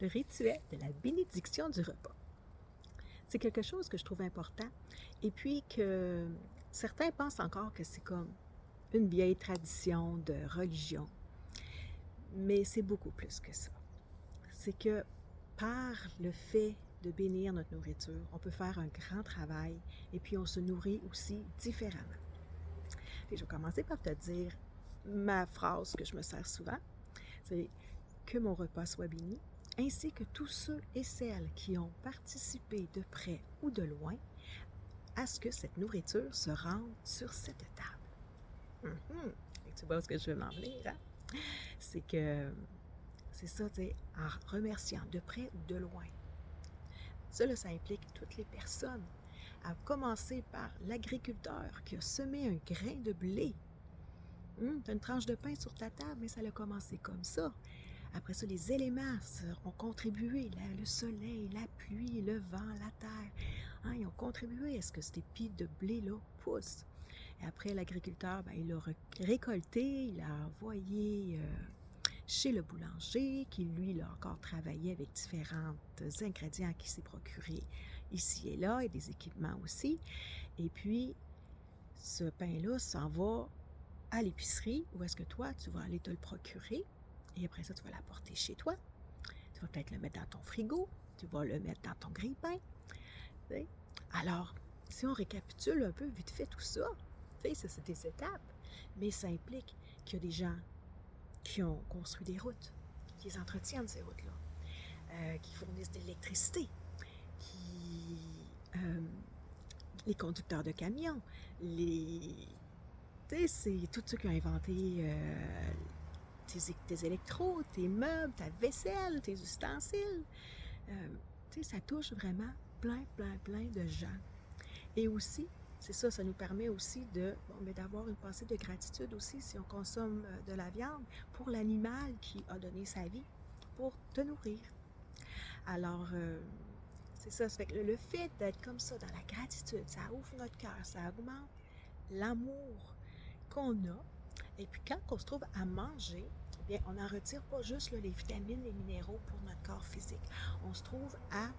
le rituel de la bénédiction du repas. C'est quelque chose que je trouve important et puis que certains pensent encore que c'est comme une vieille tradition de religion, mais c'est beaucoup plus que ça. C'est que par le fait de bénir notre nourriture, on peut faire un grand travail et puis on se nourrit aussi différemment. Et je vais commencer par te dire ma phrase que je me sers souvent, c'est que mon repas soit béni, ainsi que tous ceux et celles qui ont participé de près ou de loin à ce que cette nourriture se rende sur cette table. Et tu vois où ce que je veux m'en venir, hein? C'est que c'est ça, tu sais, en remerciant de près ou de loin. Ça, là, ça implique toutes les personnes, à commencer par l'agriculteur qui a semé un grain de blé. Tu as une tranche de pain sur ta table, mais ça a commencé comme ça. Après ça, les éléments ont contribué, le soleil, la pluie, le vent, la terre. Ils ont contribué à ce que cet épi de blé-là pousse. Et après, l'agriculteur, il l'a récolté, il l'a envoyé chez le boulanger, qui, lui, l'a encore travaillé avec différents ingrédients qu'il s'est procurés ici et là, et des équipements aussi. Et puis, ce pain-là s'en va à l'épicerie, où est-ce que toi, tu vas aller te le procurer. Et après ça, tu vas l'apporter chez toi. Tu vas peut-être le mettre dans ton frigo. Tu vas le mettre dans ton grille-pain. Alors, si on récapitule un peu vite fait tout ça, ça c'est des étapes, mais ça implique qu'il y a des gens qui ont construit des routes, qui les entretiennent ces routes-là, qui fournissent de l'électricité, les conducteurs de camions, c'est tous ceux qui ont inventé tes électros, tes meubles, ta vaisselle, tes ustensiles. Ça touche vraiment plein de gens. Et aussi, c'est ça, ça nous permet aussi d'avoir une pensée de gratitude aussi si on consomme de la viande pour l'animal qui a donné sa vie pour te nourrir. Alors, c'est ça, ça fait que le fait d'être comme ça dans la gratitude, ça ouvre notre cœur, ça augmente l'amour qu'on a. Et puis quand on se trouve à manger, bien, on n'en retire pas juste les vitamines, les minéraux pour notre corps physique. On se trouve à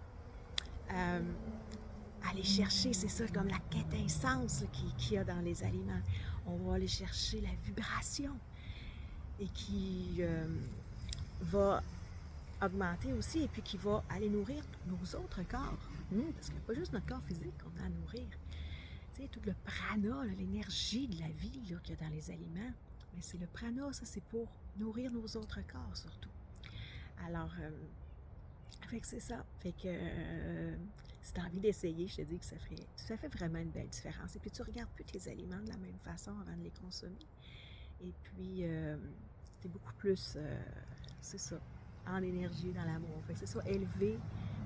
aller chercher, c'est ça, comme la quintessence qu'il y a dans les aliments. On va aller chercher la vibration et qui va augmenter aussi et puis qui va aller nourrir nos autres corps. Parce qu'il n'y a pas juste notre corps physique qu'on a à nourrir. Tu sais, tout le prana, l'énergie de la vie qu'il y a dans les aliments, mais c'est le prana, ça c'est pour nourrir nos autres corps surtout. Alors, fait que c'est ça. Fait que si tu as envie d'essayer, je te dis que ça fait vraiment une belle différence. Et puis tu ne regardes plus tes aliments de la même façon avant de les consommer. Et puis, tu es beaucoup plus, c'est ça, en énergie, dans l'amour. Fait que c'est ça, élever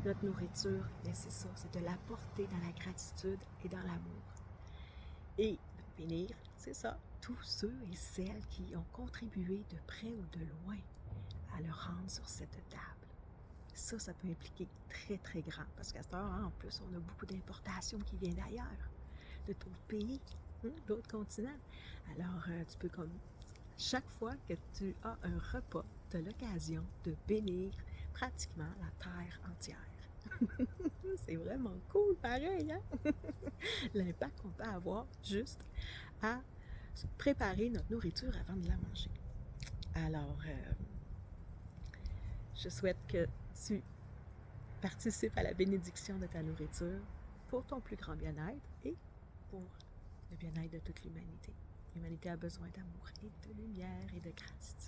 notre nourriture, bien c'est ça, c'est de l'apporter dans la gratitude et dans l'amour. Et bénir, c'est ça, tous ceux et celles qui ont contribué de près ou de loin à le rendre sur cette table. Ça peut impliquer très, très grand. Parce qu'à cette heure, en plus, on a beaucoup d'importations qui viennent d'ailleurs, de d'autres pays, d'autres continents. Alors, tu peux comme chaque fois que tu as un repas, tu as l'occasion de bénir pratiquement la terre entière. C'est vraiment cool, pareil, hein? L'impact qu'on peut avoir juste à préparer notre nourriture avant de la manger. Alors, je souhaite que tu participes à la bénédiction de ta nourriture pour ton plus grand bien-être et pour le bien-être de toute l'humanité. L'humanité a besoin d'amour et de lumière et de gratitude.